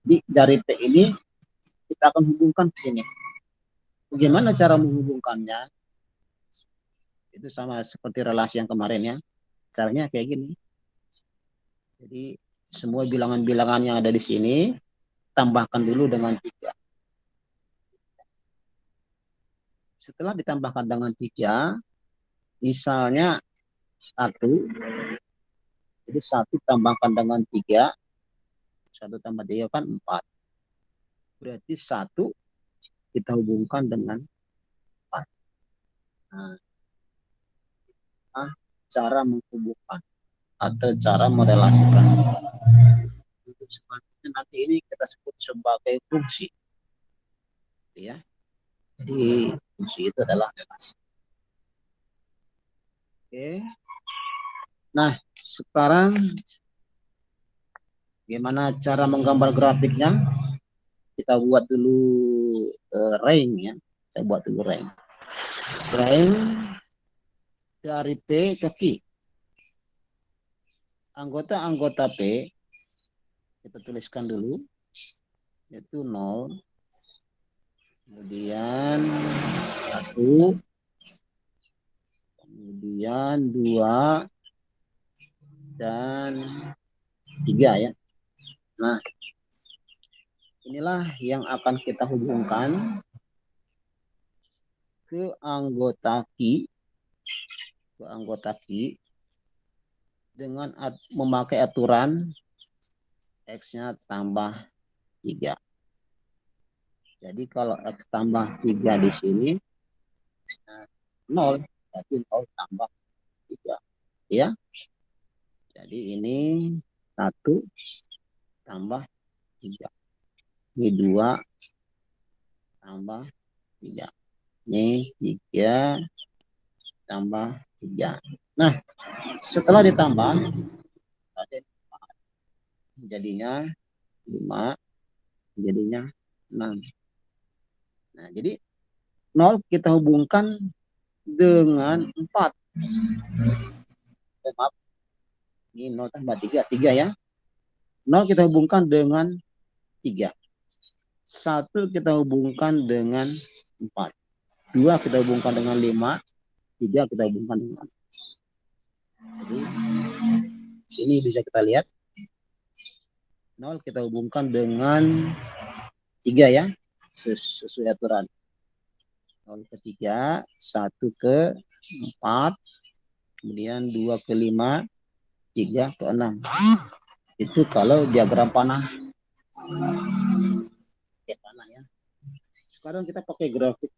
Dari P ini kita akan hubungkan ke sini. Bagaimana cara menghubungkannya? Itu sama seperti relasi yang kemarin ya. Caranya kayak gini. Jadi semua bilangan-bilangan yang ada di sini tambahkan dulu dengan 3. Setelah ditambahkan dengan 3, misalnya 1, jadi 1 tambahkan dengan 3, 1 tambah 3 kan 4. Berarti 1 kita hubungkan dengan 4. Nah, cara menghubungkan atau cara merelasikan. Untuk selanjutnya nanti ini kita sebut sebagai fungsi. Ya. Jadi fungsi itu adalah relasi. Oke. Nah, sekarang gimana cara menggambar grafiknya? Kita buat dulu range ya. Kita buat dulu range. Range dari P ke Q. Anggota-anggota P kita tuliskan dulu, yaitu 0, kemudian 1, kemudian 2, dan 3 ya. Nah, inilah yang akan kita hubungkan ke anggota Q, dengan memakai aturan X-nya tambah 3. Jadi kalau X tambah 3 di sini, X-nya 0, berarti 0 tambah 3. Ya. Jadi ini 1 tambah 3. Ini 2 tambah 3. Ini 3 tambah 3. Nah, setelah ditambah, jadinya 5, jadinya 6. Nah, jadi 0 kita hubungkan dengan 4. Maaf, ini 0 tambah 3, 3 ya. 0 kita hubungkan dengan 3. 1 kita hubungkan dengan 4. 2 kita hubungkan dengan 5. 3 kita hubungkan dengan 6. Jadi, sini bisa kita lihat. 0 kita hubungkan dengan 3 ya. Sesuai aturan. 0 ke 3, 1 ke 4, kemudian 2 ke 5, 3 ke 6. Itu kalau diagram panah. Ya, panah ya. Sekarang kita pakai grafik.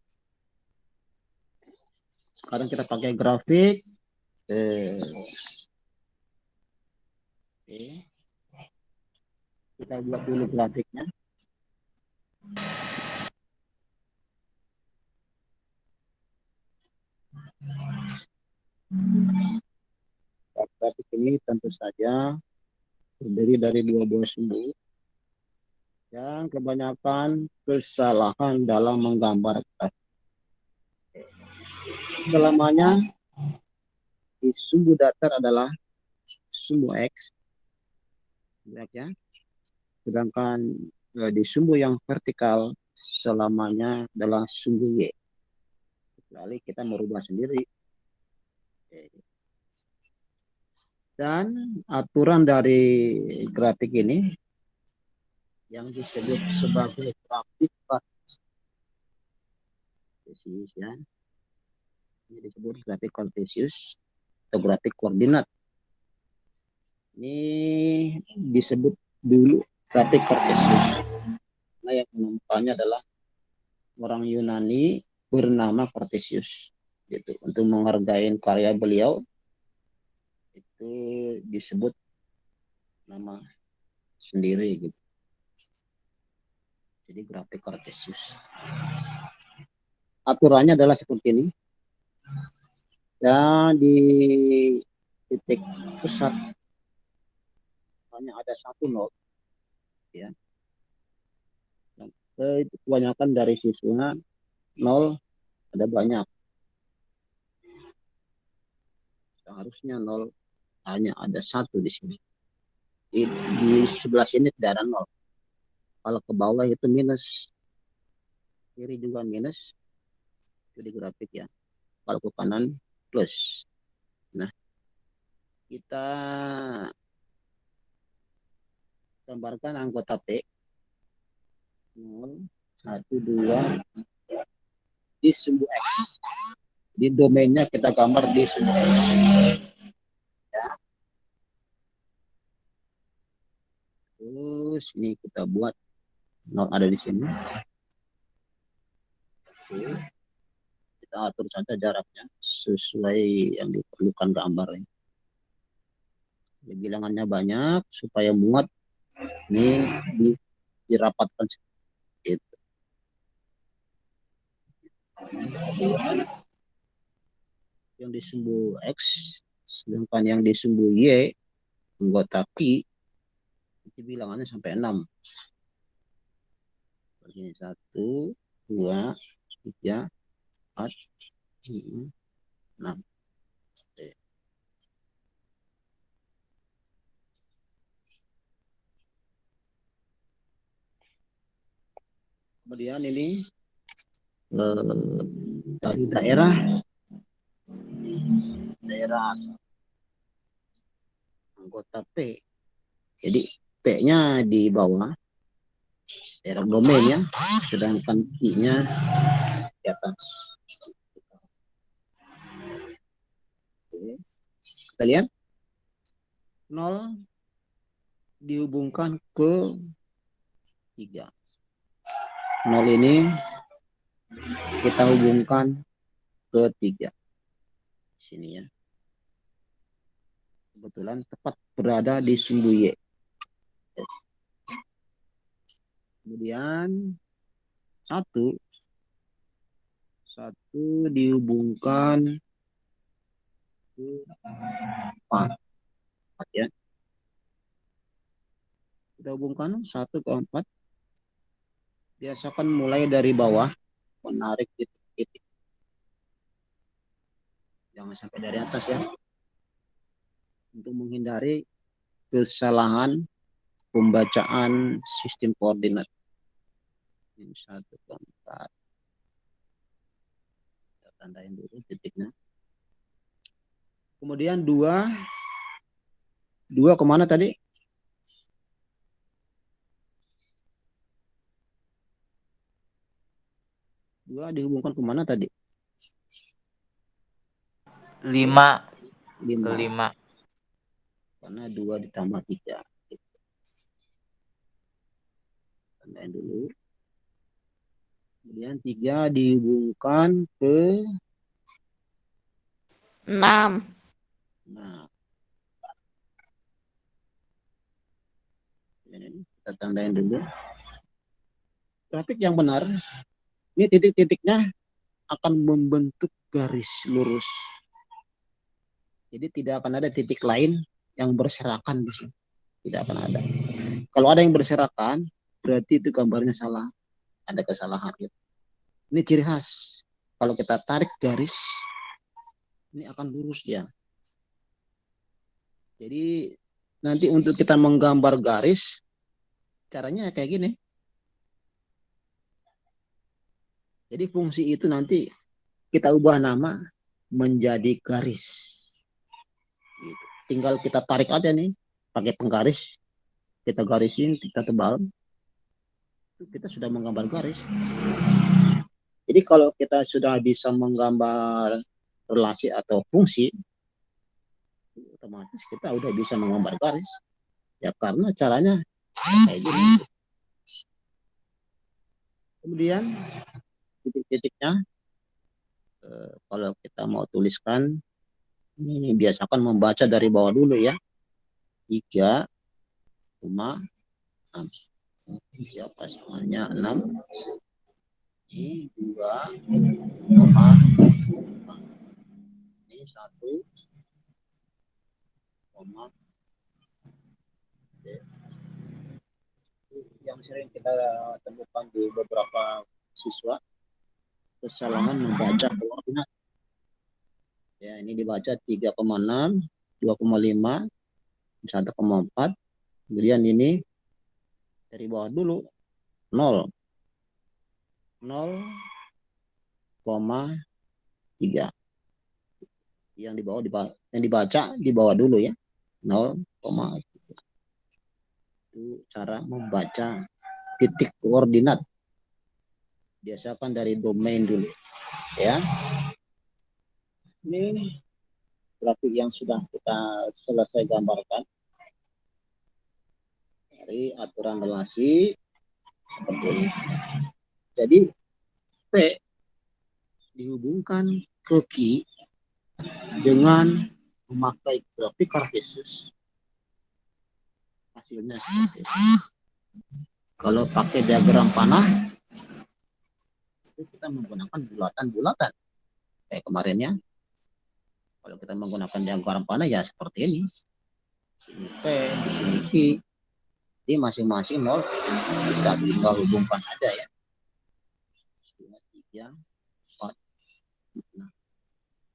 Oke. Kita buat dulu grafiknya. Grafik ini tentu saja terdiri dari 2 buah sumbu yang kebanyakan kesalahan dalam menggambar grafik. Selamanya di sumbu datar adalah sumbu X, ya. Sedangkan di sumbu yang vertikal selamanya adalah sumbu Y. Kecuali kita merubah sendiri. Dan aturan dari grafik ini yang disebut sebagai grafik kartesius ya. Ini disebut grafik kartesius atau grafik koordinat. Ini disebut dulu grafik kartesius. Nah, yang menemukannya adalah orang Yunani bernama Kartesius. Gitu. Untuk menghargai karya beliau itu disebut nama sendiri gitu. Jadi grafik Kartesius. Aturannya adalah seperti ini. Dan di titik pusat hanya ada 1 nol ya. Itu kebanyakan dari siswa 0 ada banyak. Seharusnya 0 hanya ada 1 di sini. Di sebelah sini tidak ada 0. Kalau ke bawah itu minus, kiri juga minus, itu di grafik ya. Kalau ke kanan plus. Nah, kita gambarkan anggota P 0, 1, 2 di sumbu X. Di domainnya kita gambar di sumbu X. Ya. Terus ini kita buat 0 ada di sini. Oke. Kita atur saja jaraknya sesuai yang diperlukan gambarnya. Bilangannya banyak supaya muat. Ini dirapatkan gitu. Yang di sumbu X, sedangkan yang di sumbu Y, anggota Q, itu bilangannya sampai 6. Begini, 1, 2, 3, 4, 5, 6. Oke. Kemudian ini dari daerah anggota P. Jadi P-nya di bawah daerah domain ya, sedangkan Q-nya di atas. Oke. Kita lihat 0 dihubungkan ke 3. 0 ini kita hubungkan ke 3. Sini ya. Kebetulan tepat berada di sumbu Y. Kemudian 1 dihubungkan ke 4. Ya. Kita hubungkan 1 ke 4. Biasakan mulai dari bawah, menarik titik-titik. Jangan sampai dari atas ya. Untuk menghindari kesalahan pembacaan sistem koordinat. Ini 1 ke 4. Kita tandain dulu titiknya. Kemudian 2 kemana tadi? 2 dihubungkan kemana tadi? 5 ke 5. Karena 2 ditambah 3. Tandain dulu. Kemudian 3 dihubungkan ke 6. Nah, ini kita tandain dulu. Grafik yang benar, ini titik-titiknya akan membentuk garis lurus. Jadi tidak akan ada titik lain yang berserakan di sini. Tidak akan ada. Kalau ada yang berserakan, berarti itu gambarnya salah. Ada kesalahan. Gitu. Ini ciri khas. Kalau kita tarik garis, ini akan lurus dia. Jadi nanti untuk kita menggambar garis, caranya kayak gini. Jadi fungsi itu nanti kita ubah nama menjadi garis. Gitu. Tinggal kita tarik aja nih, pakai penggaris. Kita garisin, kita tebal. Kita sudah menggambar garis. Jadi kalau kita sudah bisa menggambar relasi atau fungsi, otomatis kita udah bisa menggambar garis. Ya karena caranya kayak gini. Kemudian titik-titiknya, kalau kita mau tuliskan, ini biasakan membaca dari bawah dulu ya. 3, 6. 3 pasangannya 6. Ini 2, 4. Ini 1, yang sering kita temukan di beberapa siswa, kesalahan membaca koordinat. Ya, ini dibaca 3,6, 2,5, 1,4. Kemudian ini dari bawah dulu 0, 0,3. Yang dibaca di bawah dulu ya. 0,3. Itu cara membaca titik koordinat. Biasakan dari domain dulu ya. Ini grafik yang sudah kita selesai gambarkan dari aturan relasi seperti ini. Jadi P dihubungkan ke Q dengan memakai grafik Cartesius. Hasilnya seperti ini. Kalau pakai diagram panah itu kita menggunakan bulatan-bulatan kayak kemarin ya. Kalau kita menggunakan diagram panah ya seperti ini. Sini P, di sini Q. Jadi masing-masing 0 kita tinggal hubungkan aja ya. 2, 3, 4. Nah,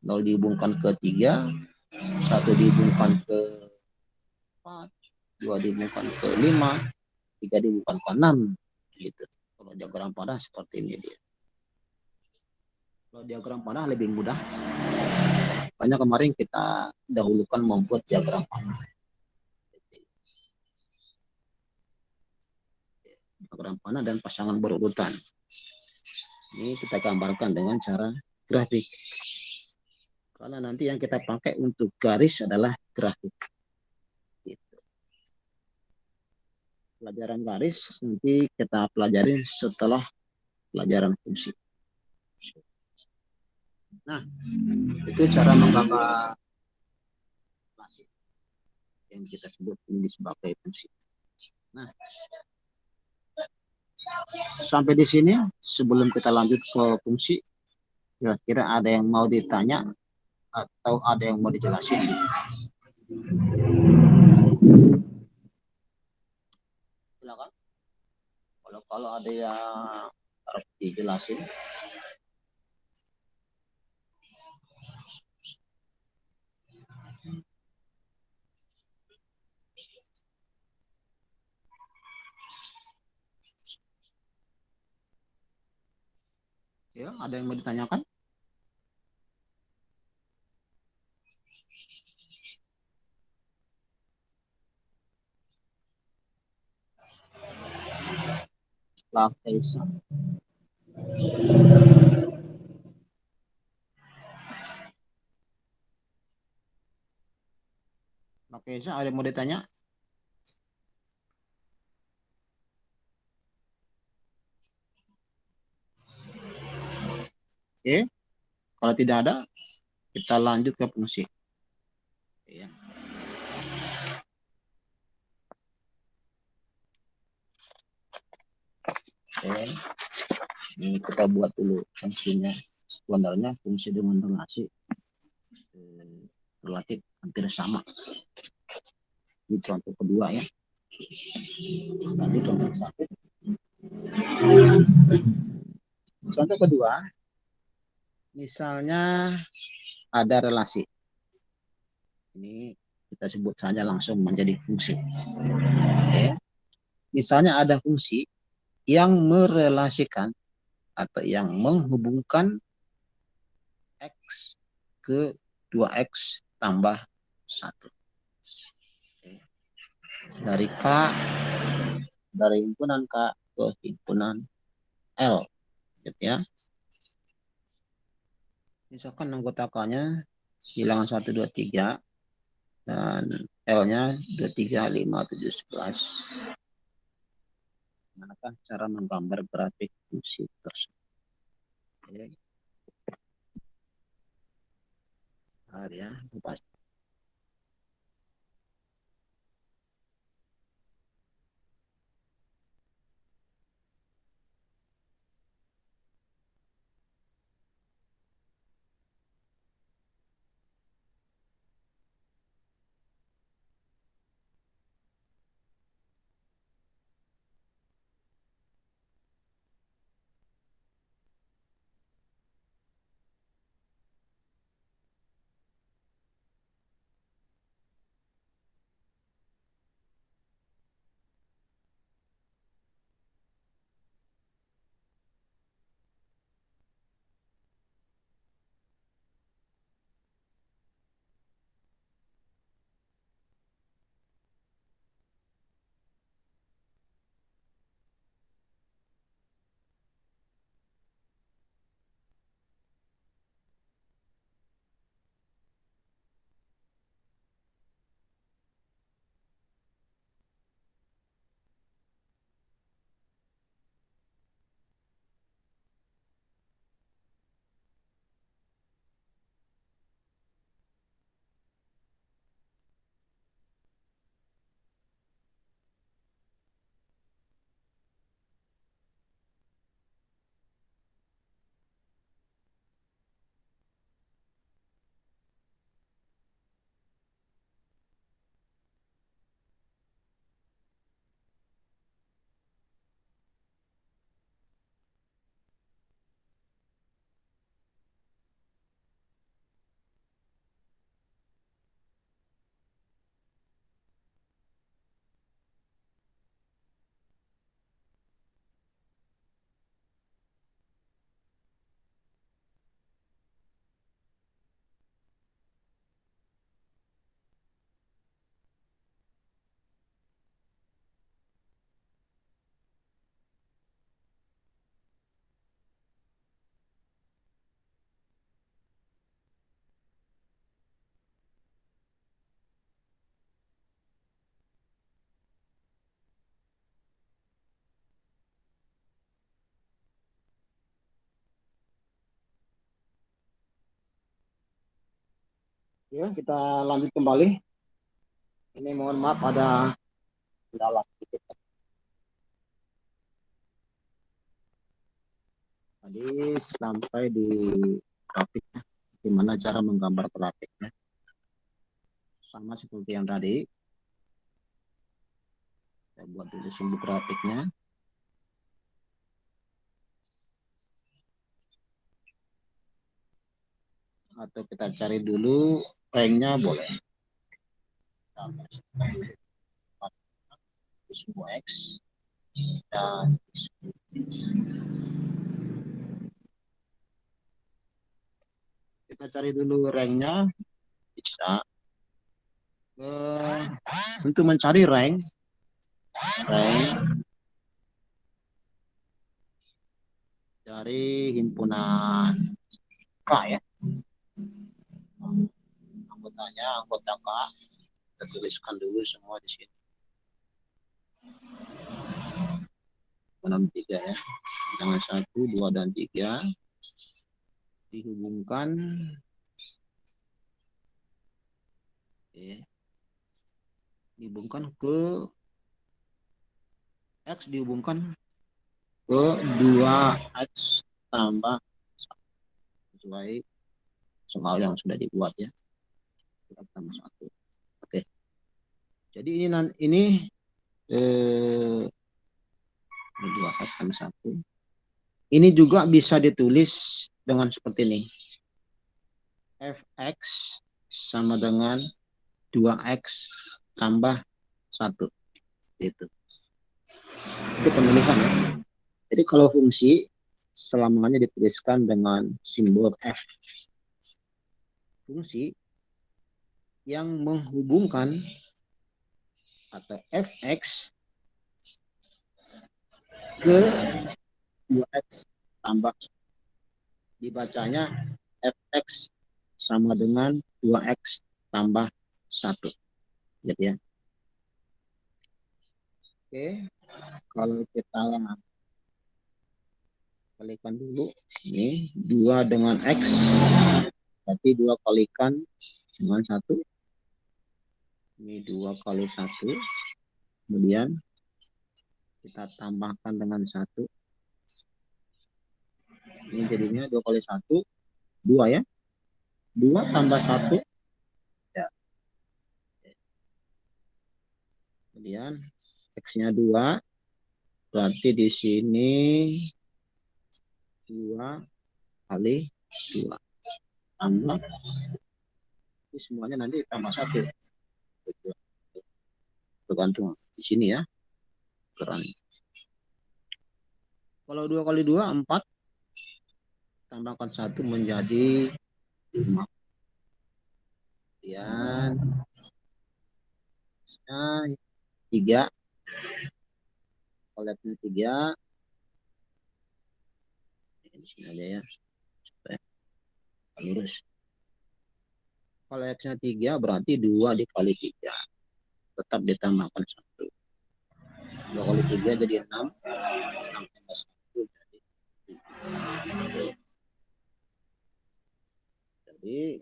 0 dihubungkan ke 3, 1 dihubungkan ke 4, 2 dihubungkan ke 5, 3 dihubungkan ke 6. Gitu. Kalau diagram panah seperti ini dia. Kalau diagram panah lebih mudah. Banyak kemarin kita dahulukan membuat diagram panah. Diagram panah dan pasangan berurutan. Ini kita gambarkan dengan cara grafik. Karena nanti yang kita pakai untuk garis adalah grafik. Gitu. Pelajaran garis nanti kita pelajari setelah pelajaran fungsi. Nah, itu cara menggambar relasi yang kita sebut ini sebagai fungsi. Nah, sampai di sini sebelum kita lanjut ke fungsi, kira-kira ada yang mau ditanya atau ada yang mau dijelasin gitu. Silakan. Kalau ada yang harus dijelasin. Ya, ada yang mau ditanyakan? Lakeisa. Lakeisa, ada yang mau ditanya? Oke, kalau tidak ada, kita lanjut ke fungsi. Ya. Oke, ini kita buat dulu fungsinya. Sebenarnya fungsi dengan relasi relatif hampir sama. Ini contoh kedua ya. Nanti contoh satu. Contoh kedua, misalnya ada relasi. Ini kita sebut saja langsung menjadi fungsi. Oke. Misalnya ada fungsi yang merelasikan atau yang menghubungkan X ke 2X tambah 1. Dari K, dari himpunan K ke himpunan L. Gitu ya. Misalkan anggota K-nya bilangan 1, 2, 3. Dan L-nya 2, 3, 5, 7, 11. Manakah cara menggambar grafik fungsi tersebut? Oke. Ya, lepas. Ya, kita lanjut kembali. Ini mohon maaf ada kendala sedikit. Tadi sampai di grafiknya, gimana cara menggambar grafiknya. Sama seperti yang tadi. Kita buat dulu sumbu grafiknya. Atau kita cari dulu ranknya boleh. Sumbu X dan kita cari dulu ranknya bisa. Untuk mencari rank dari himpunan K ya. Anggota K. Kita tuliskan dulu semua di sini. 3 ya. Dengan 1, 2, dan 3 dihubungkan. Dihubungkan ke X, dihubungkan ke 2X tambah 1. Sesuai soal yang sudah dibuat ya. Tambah 1. Oke. Jadi ini 2X tambah 1. Ini juga bisa ditulis dengan seperti ini. Fx sama dengan 2X tambah 1. Itu penulisan ya. Jadi kalau fungsi selamanya dituliskan dengan simbol F. Fungsi yang menghubungkan atau Fx ke 2X tambah 1. Dibacanya Fx sama dengan 2X tambah 1. Gitu ya. Oke. Kalau kita kalikan dulu. Ini 2 dengan X. Berarti 2 kalikan dengan 1. Ini 2 kali 1. Kemudian kita tambahkan dengan 1. Ini jadinya 2 kali 1. 2 ya. 2 tambah 1. Ya. Kemudian X-nya 2. Berarti di sini 2 kali 2. Tambah. Ini semuanya nanti tambah 1. Tergantung di sini ya. Keren. Kalau 2 kali 2, 4. Tambahkan 1 menjadi 5. Kemudian 3. Kalau 3. Di sini aja ya. Supaya lurus. Kalau X-nya 3 berarti 2 dikali 3. Tetap ditambahkan 1. 2 kali 3 jadi 6. 6 tambah 1 jadi 7. Jadi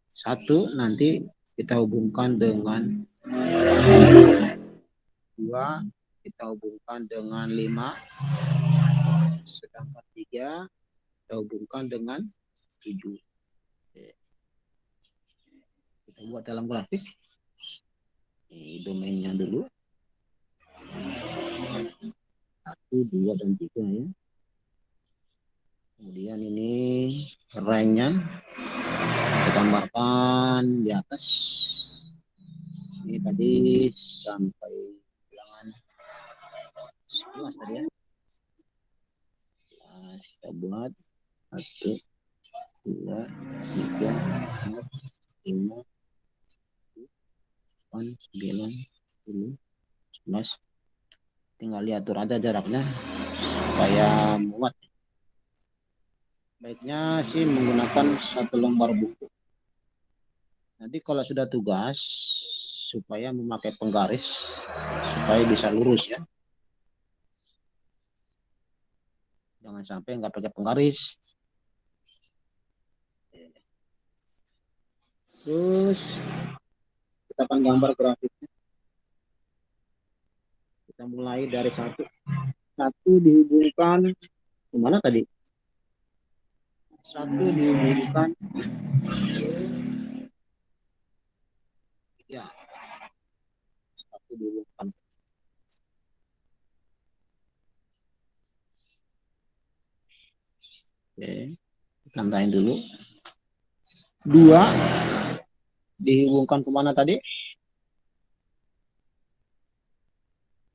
1 nanti kita hubungkan dengan 2. Kita hubungkan dengan 5. Sedangkan 3 kita hubungkan dengan 7. Kita buat dalam grafik. Ini domainnya dulu. 1, 2, dan 3 ya. Kemudian ini ranknya kita gambarkan di atas. Ini tadi sampai bilangan 11 tadi ya. Nah, kita buat 1, 2, 3, 4, 5, 8, 9, 10, 11. Tinggal diatur aja jaraknya supaya muat. Baiknya sih menggunakan 1 lembar buku. Nanti kalau sudah tugas supaya memakai penggaris supaya bisa lurus ya. Jangan sampai nggak pakai penggaris. Terus kita akan gambar grafiknya. Kita mulai dari satu. Satu dihubungkan kemana tadi? Satu dihubungkan ya. Satu dihubungkan. Oke, tandain dulu. Dua dihubungkan kemana tadi?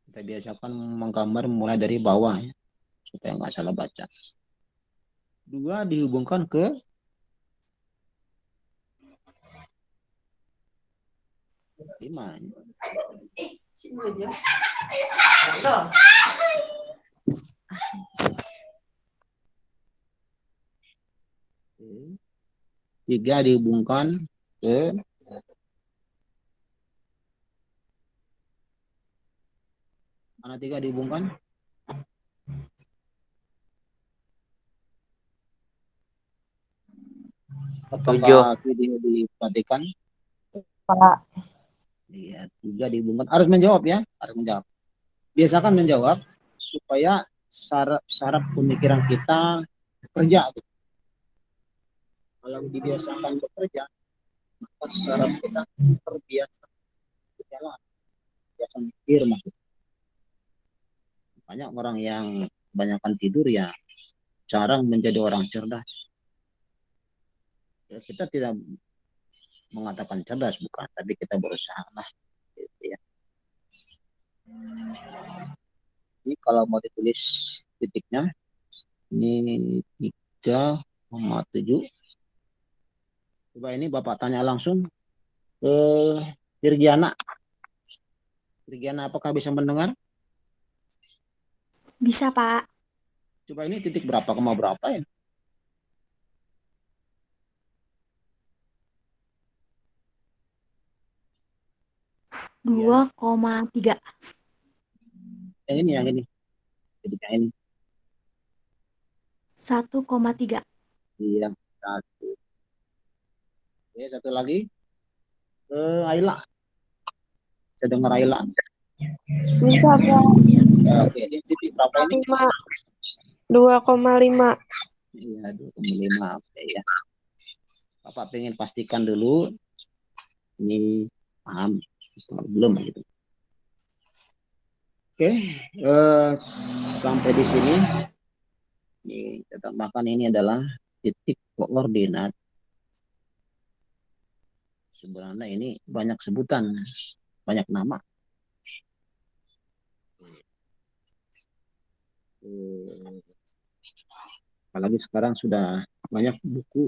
Kita biasakan menggambar mulai dari bawah ya, supaya nggak salah baca. Dua dihubungkan ke 5. Tiga dihubungkan ke mana? Tiga dihubungkan apakah video diperhatikan? Pak. Iya, tiga dihubungkan. Harus menjawab ya, harus menjawab. Biasakan menjawab supaya saraf pemikiran kita bekerja. Kalau dibiasakan bekerja, maka saraf kita terbiasa berjalan, biasa mikir maksudnya. Banyak orang yang kebanyakan tidur ya jarang menjadi orang cerdas. Ya, kita tidak mengatakan cerdas bukan, tapi kita berusaha lah. Gitu ya. Ini kalau mau ditulis titiknya, ini 3,7. Coba ini Bapak tanya langsung ke Virgiana. Virgiana, apakah bisa mendengar? Bisa, Pak. Coba ini titik berapa, koma berapa ya? Dua koma tiga. Yang ini. Titik yang ini. 1,3. Iya, satu. Oke, satu lagi. Ke Ayla. Saya dengar Ayla. Bisa, Pak. Oke, ini titik berapa ini? 2,5. Iya, 2,5. Oke ya. Bapak pengen pastikan dulu ini paham belum gitu. Oke, sampai di sini. Ini kita tambahkan ini adalah titik koordinat. Sebenarnya ini banyak sebutan, banyak nama. Apalagi sekarang sudah banyak buku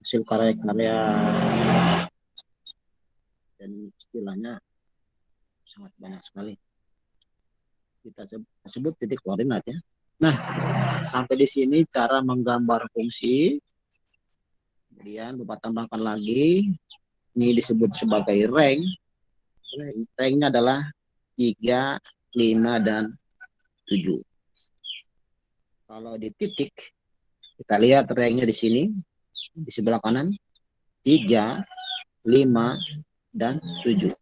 hasil karya-karya dan istilahnya sangat banyak sekali. Kita sebut titik koordinat ya. Nah, sampai di sini cara menggambar fungsi. Kemudian Bapak tambahkan lagi, ini disebut sebagai rank. Ranknya adalah 3, 5, dan 7. Kalau di titik, kita lihat ranknya di sini, di sebelah kanan, 3, 5, dan 7.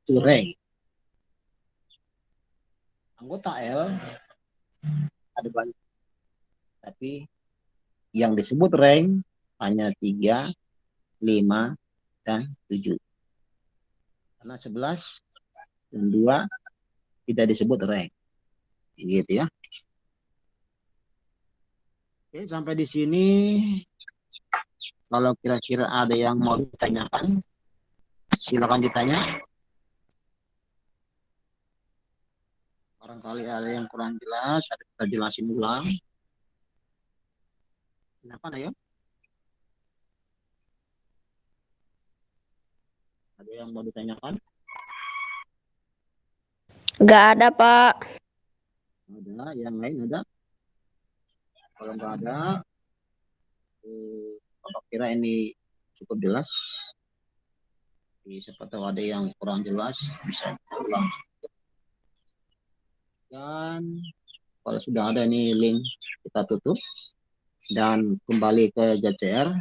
Itu rank. Anggota L ada banyak. Tapi yang disebut rank hanya 3, 5, dan 7. Karena 11 dan 2 tidak disebut rank. Gitu ya. Oke, sampai di sini. Kalau kira-kira ada yang mau ditanyakan, silakan ditanya. Barangkali ada yang kurang jelas, ada kita jelasin ulang. Silakan ayo. Ada yang mau ditanyakan? Nggak ada, Pak. Ada, yang lain ada? Kalau nggak ada, Bapak kira ini cukup jelas. Jadi, siapa tahu ada yang kurang jelas, bisa ulang. Dan kalau sudah ada nih link, kita tutup dan kembali ke GCR.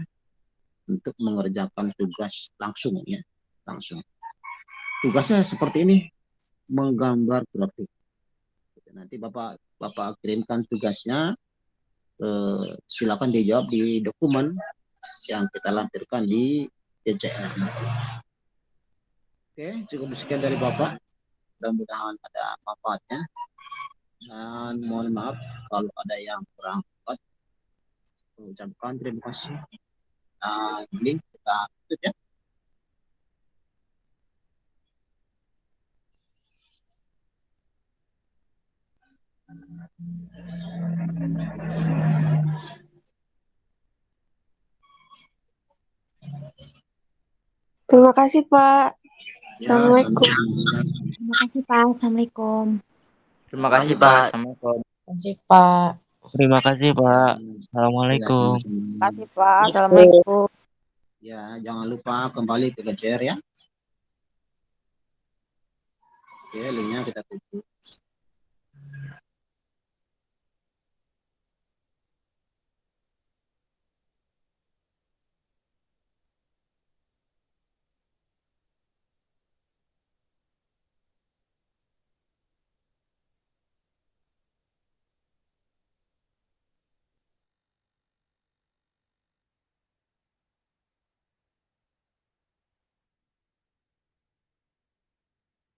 untuk mengerjakan tugas langsung ya, langsung. Tugasnya seperti ini, menggambar grafik. Nanti Bapak kirimkan tugasnya, silakan dijawab di dokumen yang kita lampirkan di DCR. Oke, cukup sekian dari Bapak. Mudah-mudahan ada manfaatnya. Dan mohon maaf kalau ada yang kurang tepat. Ucapkan terima kasih. Link kita tutup ya. Terima kasih, Pak. Ya, Assalamualaikum. Terima kasih, Pak. Assalamualaikum. Terima kasih Pak. Assalamualaikum. Kasih Pak. Terima kasih Pak. Ya, Assalamualaikum. Terima kasih, Pak. Assalamualaikum. ya, jangan lupa kembali ke GCR ya. Oke, linknya kita tutup.